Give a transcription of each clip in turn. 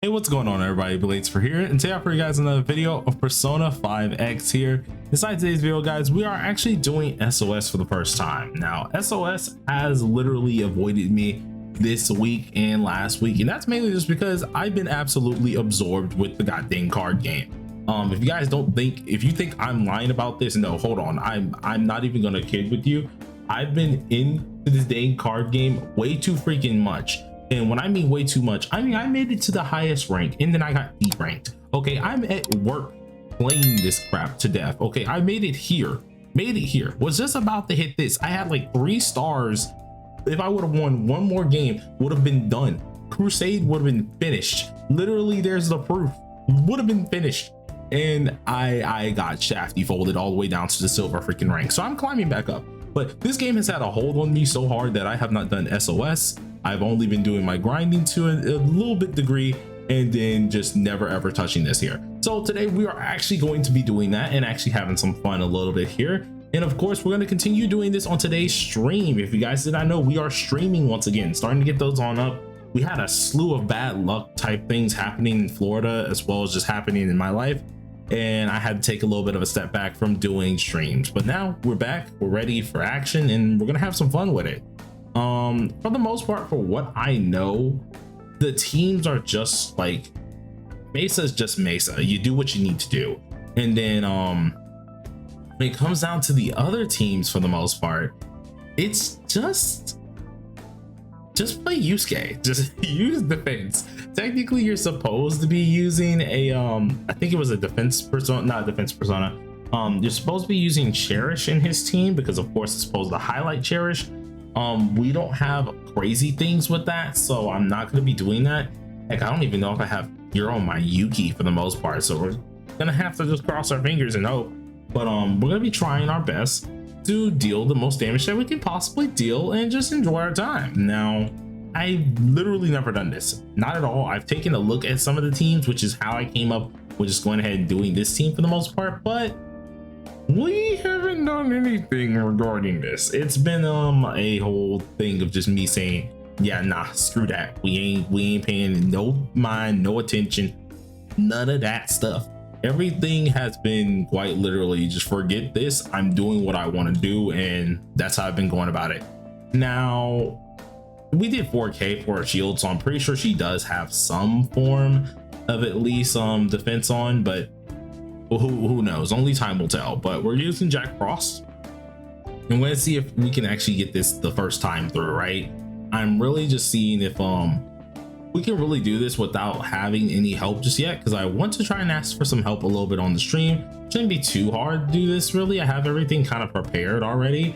Hey, what's going on everybody? Blades for here, and today I for you guys another video of Persona 5X here. Inside today's video, guys, we are actually doing SOS for the first time. Now, SOS has literally avoided me this week and last week, and that's mainly just because I've been absolutely absorbed with the goddamn card game. If you guys if you think I'm lying about this, no, hold on. I'm not even gonna kid with you. I've been into this dang card game way too freaking much. And when I mean way too much, I mean I made it to the highest rank and then I got deranked. Okay, I'm at work playing this crap to death. Okay, I made it here. Was just about to hit this. I had like 3 stars. If I would have won one more game, would have been done. Crusade would have been finished. Literally, there's the proof. Would have been finished. And I got shafty folded all the way down to the silver freaking rank. So I'm climbing back up. But this game has had a hold on me so hard that I have not done SOS. I've only been doing my grinding to a little bit degree and then just never ever touching this here. So today we are actually going to be doing that and actually having some fun a little bit here. And of course, we're going to continue doing this on today's stream. If you guys did not know, we are streaming once again, starting to get those on up. We had a slew of bad luck type things happening in Florida as well as just happening in my life. And I had to take a little bit of a step back from doing streams, but now we're back, we're ready for action, and we're gonna have some fun with it. For the most part, for what I know, the teams are just like Mesa is just Mesa. You do what you need to do, and then when it comes down to the other teams, for the most part, it's just play Yusuke. Just use defense. Technically, you're supposed to be using a I think it was a defense persona, not a defense persona. You're supposed to be using Cherish in his team because of course it's supposed to highlight Cherish. We don't have crazy things with that, so I'm not going to be doing that. Heck, I don't even know if I have Hero on my Yuki for the most part, so we're gonna have to just cross our fingers and hope. But we're gonna be trying our best to deal the most damage that we can possibly deal and just enjoy our time. Now, I've literally never done this, not at all. I've taken a look at some of the teams, which is how I came up with just going ahead and doing this team for the most part, but we haven't done anything regarding this. It's been a whole thing of just me saying, yeah, nah, screw that. We ain't paying no mind, no attention, none of that stuff. Everything has been quite literally just forget this. I'm doing what I want to do, and that's how I've been going about it. Now, we did 4K for a shield, so I'm pretty sure she does have some form of at least defense on, but who knows? Only time will tell. But we're using Jack Frost, and let's see if we can actually get this the first time through, right? I'm really just seeing if we can really do this without having any help just yet, because I want to try and ask for some help a little bit on the stream. Shouldn't be too hard to do this, really. I have everything kind of prepared already,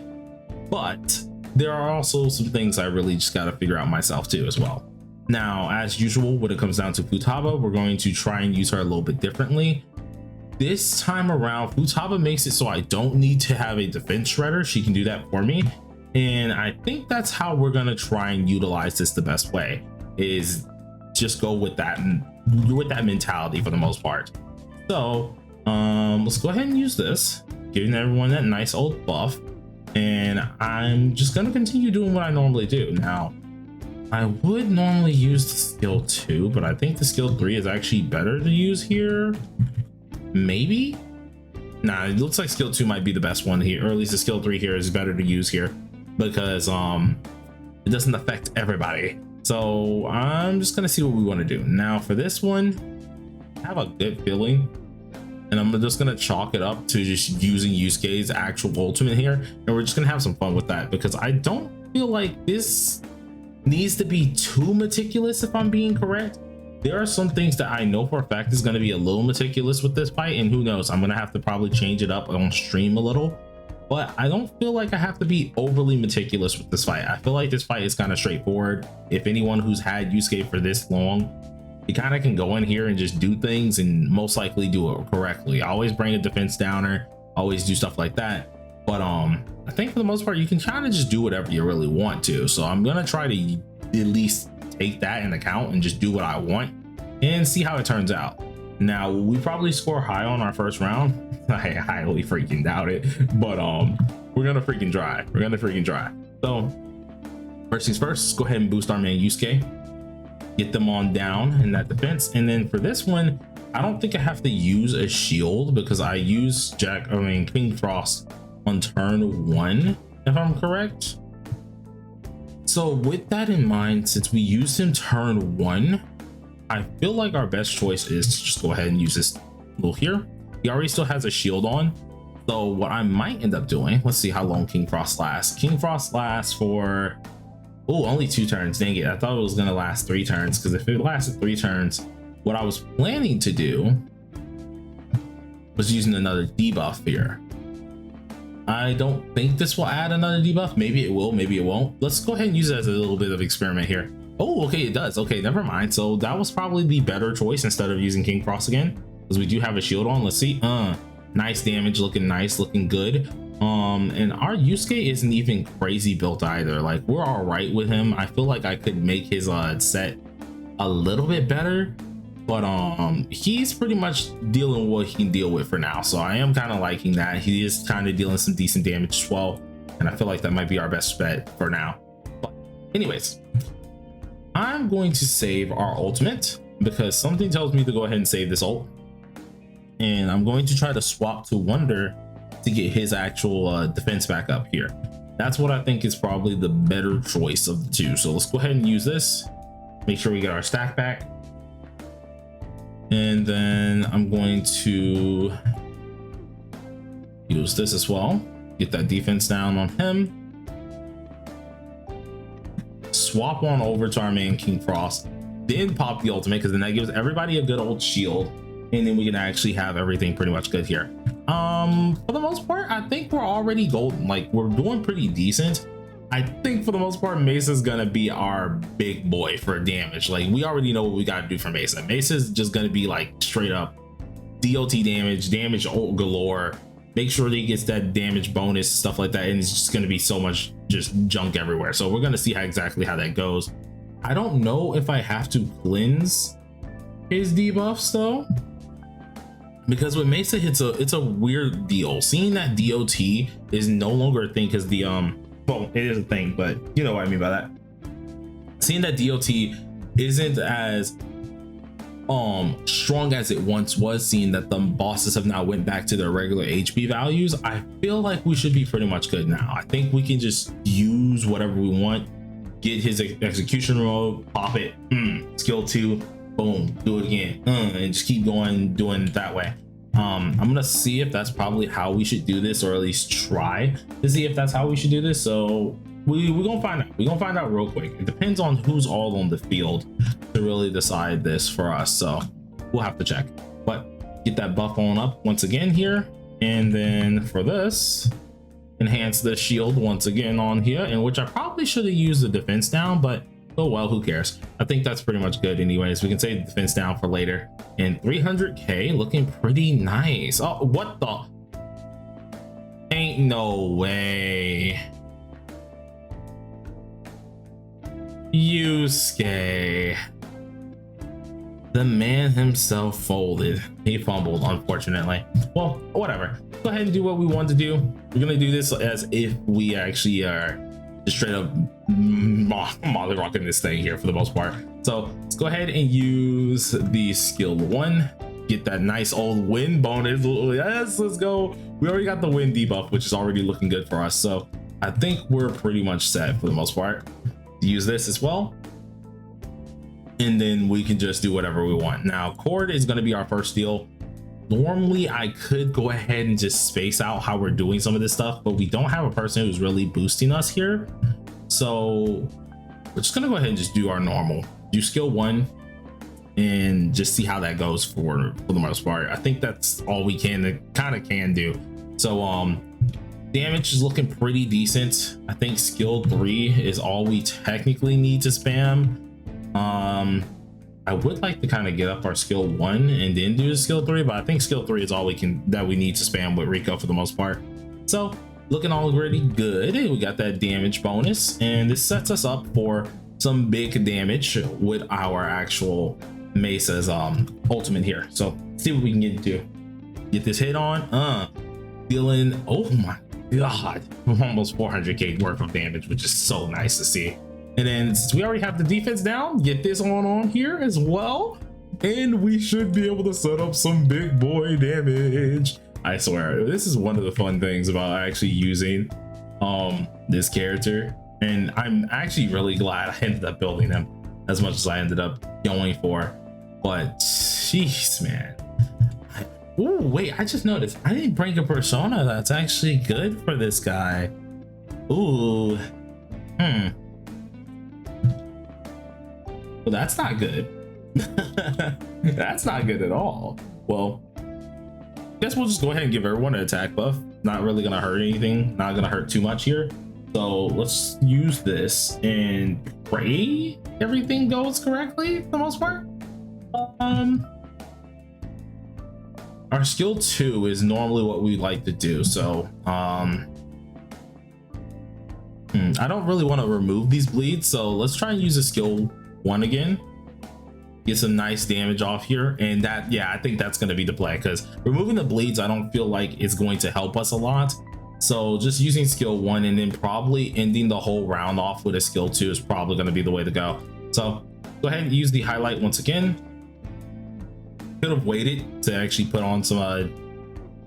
but there are also some things I really just got to figure out myself too as well. Now, as usual, when it comes down to Futaba, we're going to try and use her a little bit differently. This time around, Futaba makes it so I don't need to have a defense shredder. She can do that for me, and I think that's how we're going to try and utilize this the best way, is just go with that mentality for the most part. So let's go ahead and use this, giving everyone that nice old buff, and I'm just going to continue doing what I normally do. Now, I would normally use the skill 2, but I think the skill 3 is actually better to use here. Maybe? Nah, it looks like skill 2 might be the best one here, or at least the skill 3 here is better to use here because it doesn't affect everybody. So I'm just gonna see what we want to do. Now for this one, I have a good feeling, and I'm just gonna chalk it up to just using Yusuke's actual ultimate here, and we're just gonna have some fun with that because I don't feel like this needs to be too meticulous, if I'm being correct. There are some things that I know for a fact is going to be a little meticulous with this fight, and who knows, I'm going to have to probably change it up on stream a little, but I don't feel like I have to be overly meticulous with this fight. I feel like this fight is kind of straightforward. If anyone who's had Yusuke for this long, you kind of can go in here and just do things and most likely do it correctly. I always bring a defense downer, always do stuff like that, but I think for the most part you can kind of just do whatever you really want to. So I'm going to try to at least take that in account and just do what I want and see how it turns out. Now, we probably score high on our first round. I highly freaking doubt it, but we're gonna freaking try. So first things first, let's go ahead and boost our man Yusuke. get them on down in that defense. And then for this one, I don't think I have to use a shield because I use King Frost on turn 1, if I'm correct. So with that in mind, since we used him turn 1, I feel like our best choice is to just go ahead and use this little here. He already still has a shield on. So what I might end up doing, let's see how long King Frost lasts. King Frost lasts for, oh, only 2 turns. Dang it. I thought it was going to last 3 turns, because if it lasted 3 turns, what I was planning to do was using another debuff here. I don't think this will add another debuff. Maybe it will, maybe it won't. Let's go ahead and use it as a little bit of experiment here. Oh, okay, it does. Okay, never mind. So that was probably the better choice instead of using King Frost again, because we do have a shield on. Let's see. Nice damage, looking nice, looking good. And our Yusuke isn't even crazy built either. Like, we're all right with him. I feel like I could make his set a little bit better, but he's pretty much dealing what he can deal with for now. So I am kind of liking that. He is kind of dealing some decent damage as well, and I feel like that might be our best bet for now. But anyways, I'm going to save our ultimate because something tells me to go ahead and save this ult, and I'm going to try to swap to Wonder to get his actual defense back up here. That's what I think is probably the better choice of the two. So let's go ahead and use this, make sure we get our stack back. And then I'm going to use this as well, get that defense down on him, swap on over to our main King Frost, then pop the ultimate, because then that gives everybody a good old shield, and then we can actually have everything pretty much good here. For the most part, I think we're already golden. Like, we're doing pretty decent. I think for the most part, Mesa's gonna be our big boy for damage. Like, we already know what we gotta do for Mesa. Mesa's just gonna be like straight up DOT damage galore. Make sure that he gets that damage bonus, stuff like that, and it's just gonna be so much just junk everywhere. So we're gonna see exactly how that goes. I don't know if I have to cleanse his debuffs though, because with Mesa, it's a weird deal. Seeing that DOT is no longer a thing, because the well, it is a thing, but you know what I mean by that. Seeing that DOT isn't as strong as it once was, seeing that the bosses have now went back to their regular HP values, I feel like we should be pretty much good now. I think we can just use whatever we want, get his execution mode, pop it, skill 2, boom, do it again, and just keep going, doing it that way. I'm gonna see if that's probably how we should do this, or at least try to see if that's how we should do this. So we're gonna find out. We're gonna find out real quick. It depends on who's all on the field to really decide this for us, so we'll have to check. But get that buff on up once again here, and then for this, enhance the shield once again on here, in which I probably should have used the defense down, but oh well, who cares? I think that's pretty much good anyways. We can save the defense down for later. And 300k looking pretty nice. Oh, what the? Ain't no way. Yusuke. The man himself folded. He fumbled, unfortunately. Well, whatever. Go ahead and do what we want to do. We're gonna do this as if we actually are just straight up molly rocking this thing here for the most part. So let's go ahead and use the skill 1, get that nice old win bonus. Yes, let's go. We already got the win debuff, which is already looking good for us, so I think we're pretty much set for the most part. Use this as well, and then we can just do whatever we want. Now Cord is going to be our first deal. Normally I could go ahead and just space out how we're doing some of this stuff, but we don't have a person who's really boosting us here, so we're just gonna go ahead and just do our normal, do skill 1, and just see how that goes for the most part. I think that's all we can do. So damage is looking pretty decent. I think skill 3 is all we technically need to spam. I would like to kind of get up our skill 1 and then do the skill 3, but I think skill 3 is all we need to spam with Rico for the most part. So looking already good. We got that damage bonus, and this sets us up for some big damage with our actual Mesa's ultimate here. So let's see what we can get into. Get this hit on, dealing, oh my god, almost 400k worth of damage, which is so nice to see. And then since we already have the defense down, get this on here as well. And we should be able to set up some big boy damage. I swear, this is one of the fun things about actually using this character. And I'm actually really glad I ended up building him as much as I ended up going for. But jeez, man. Oh wait, I just noticed I didn't bring a persona that's actually good for this guy. Ooh. Well, that's not good. That's not good at all. Well, guess we'll just go ahead and give everyone an attack buff. Not really gonna hurt anything, not gonna hurt too much here. So let's use this and pray everything goes correctly for the most part. Our skill 2 is normally what we like to do, so I don't really want to remove these bleeds, so let's try and use a skill 1 again, get some nice damage off here. And that, yeah, I think that's going to be the play, because removing the bleeds I don't feel like it's going to help us a lot. So just using skill 1 and then probably ending the whole round off with a skill 2 is probably going to be the way to go. So go ahead and use the highlight once again. Could have waited to actually put on some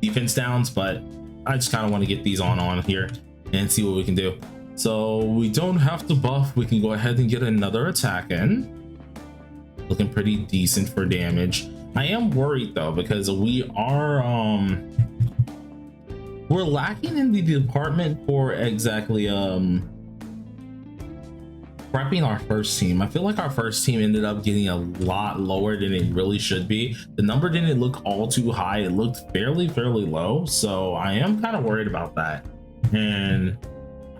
defense downs, but I just kind of want to get these on here and see what we can do. So we don't have to buff, we can go ahead and get another attack in. Looking pretty decent for damage. I am worried though, because we are we're lacking in the department for exactly prepping our first team. I feel like our first team ended up getting a lot lower than it really should be. The number didn't look all too high, it looked fairly low, so I am kind of worried about that, and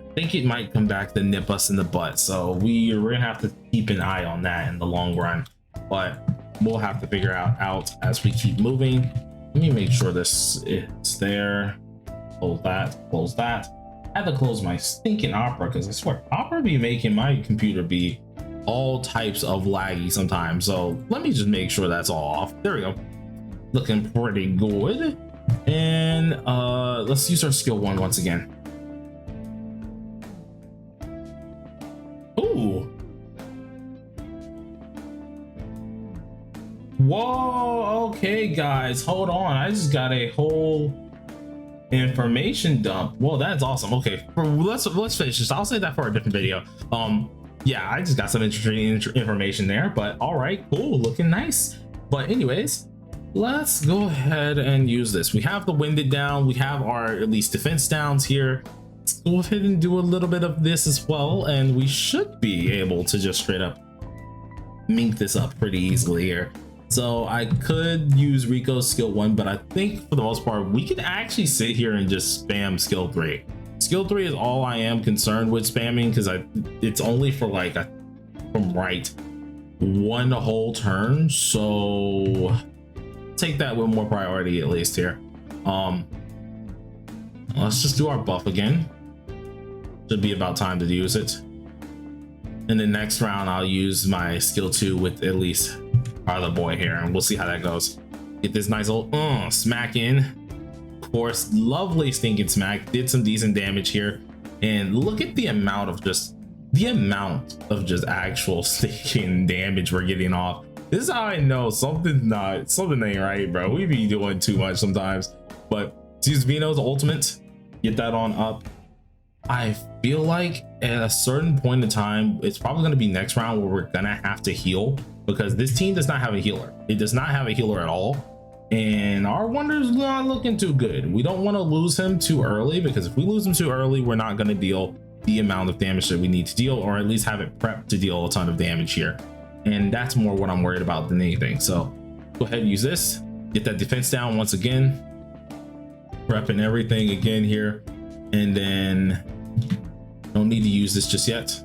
I think it might come back to nip us in the butt. So we're gonna have to keep an eye on that in the long run, but we'll have to figure out as we keep moving. Let me make sure this is there. Close that. I had to close my stinking Opera, because I swear Opera be making my computer be all types of laggy sometimes. So let me just make sure that's all off. There we go, looking pretty good. And let's use our skill 1 once again. Ooh. Whoa, okay guys, hold on, I just got a whole information dump. Well, that's awesome. Okay, let's finish this. I'll say that for a different video. Yeah, I just got some interesting information there, but all right, cool, looking nice. But anyways, let's go ahead and use this. We have the winded down, we have our at least defense downs here. Let's go ahead and do a little bit of this as well, and we should be able to just straight up mink this up pretty easily here. So I could use Rico's skill 1, but I think for the most part we can actually sit here and just spam skill 3. Skill 3 is all I am concerned with spamming, because it's only for like from right 1 whole turn, so take that with more priority at least here. Let's just do our buff again. Should be about time to use it. And then next round I'll use my skill 2 with at least our other boy here, and we'll see how that goes. Get this nice old smack in. Of course, lovely stinking smack, did some decent damage here. And look at the amount of just actual stinking damage we're getting off. This is how I know something ain't right, bro. We be doing too much sometimes. But use Vino's ultimate, get that on up. I feel like at a certain point in time, it's probably going to be next round where we're gonna have to heal, because this team does not have a healer. It does not have a healer at all, and our Wonder's not looking too good. We don't want to lose him too early, because if we lose him too early, we're not going to deal the amount of damage that we need to deal, or at least have it prepped to deal a ton of damage here. And that's more what I'm worried about than anything. So go ahead and use this, get that defense down once again, prepping everything again here, and then don't need to use this just yet.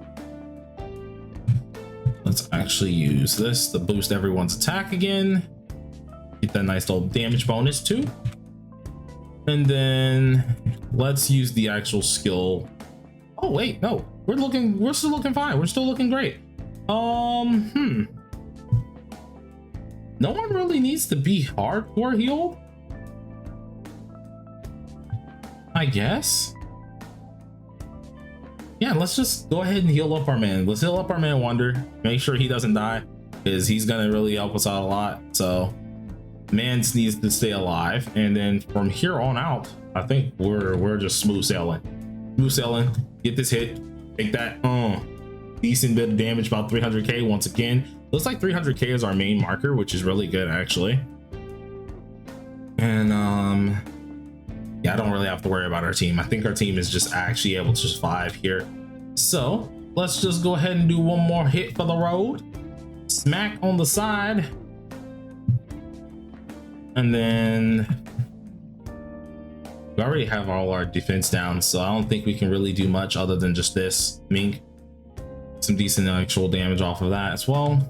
Let's actually use this to boost everyone's attack again, get that nice little damage bonus too. And then let's use the actual skill. Oh wait, no, we're still looking fine, we're still looking great. No one really needs to be hardcore healed, I guess. yeah, let's just go ahead and heal up our man. Let's heal up our man Wonder. Make sure he doesn't die, because he's gonna really help us out a lot. So Mans needs to stay alive, and then from here on out, I think we're just smooth sailing. Smooth sailing. Get this hit. Take that. Decent bit of damage, about 300k once again. Looks like 300k is our main marker, which is really good actually. And yeah, I don't really have to worry about our team. I think our team is just actually able to survive here. So let's just go ahead and do one more hit for the road. Smack on the side. And then we already have all our defense down, so I don't think we can really do much other than just this. Mink. Some decent actual damage off of that as well.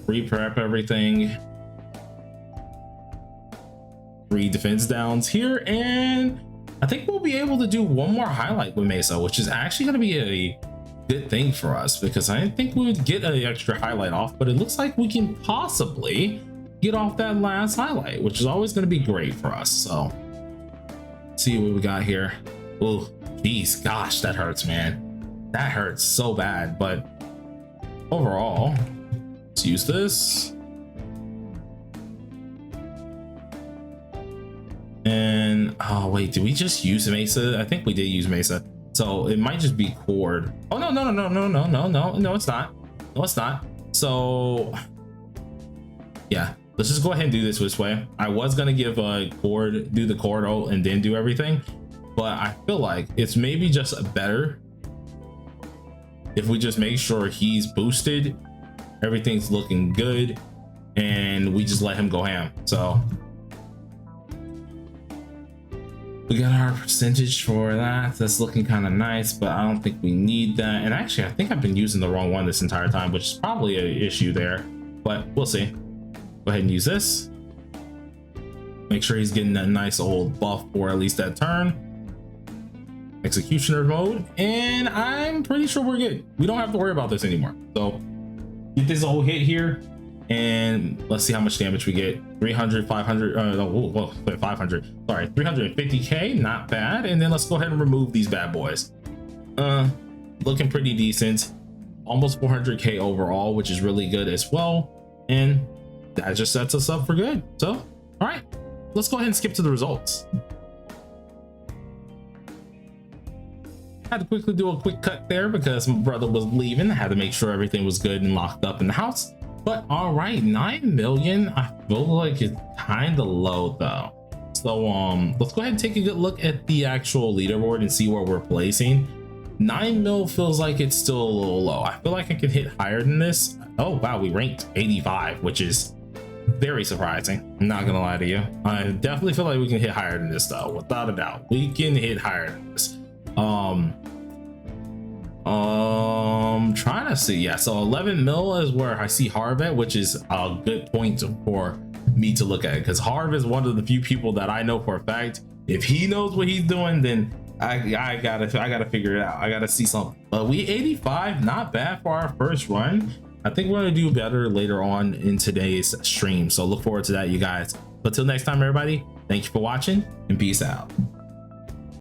Re-prep everything. 3 defense downs here, and I think we'll be able to do one more highlight with Mesa, which is actually going to be a good thing for us, because I didn't think we would get an extra highlight off, but it looks like we can possibly get off that last highlight, which is always going to be great for us. So let's see what we got here. Oh geez, gosh, that hurts, man. That hurts so bad. But overall, let's use this. And oh wait, did we just use Mesa? I think we did use Mesa, so it might just be cord. Oh no, it's not. No, it's not. So yeah, let's just go ahead and do this way. I was gonna give a cord, do the cord ult and then do everything, but I feel like it's maybe just better if we just make sure he's boosted, everything's looking good, and we just let him go ham. So we got our percentage for that. That's looking kind of nice, but I don't think we need that. And actually, I think I've been using the wrong one this entire time, which is probably an issue there, but we'll see. Go ahead and use this. Make sure he's getting that nice old buff for at least that turn. Executioner mode, and I'm pretty sure we're good. We don't have to worry about this anymore. So get this whole hit here, and let's see how much damage we get. 300, 500, 500, sorry, 350k, not bad. And then let's go ahead and remove these bad boys. Looking pretty decent, almost 400k overall, which is really good as well, and that just sets us up for good. So all right, let's go ahead and skip to the results. Had to quickly do a quick cut there because my brother was leaving. I had to make sure everything was good and locked up in the house. But all right, 9 million. I feel like it's kind of low though. So let's go ahead and take a good look at the actual leaderboard and see where we're placing. 9 mil feels like it's still a little low. I feel like I could hit higher than this. Oh wow, we ranked 85, which is very surprising. I'm not gonna lie to you. I definitely feel like we can hit higher than this though, without a doubt. We can hit higher than this. Trying to see. Yeah, so 11 mil is where I see Harv at, which is a good point for me to look at, because Harv is one of the few people that I know for a fact, if he knows what he's doing, then I gotta figure it out. I gotta see something. But we 85, not bad for our first run. I think we're gonna do better later on in today's stream, so look forward to that, you guys. But till next time, everybody, thank you for watching and peace out.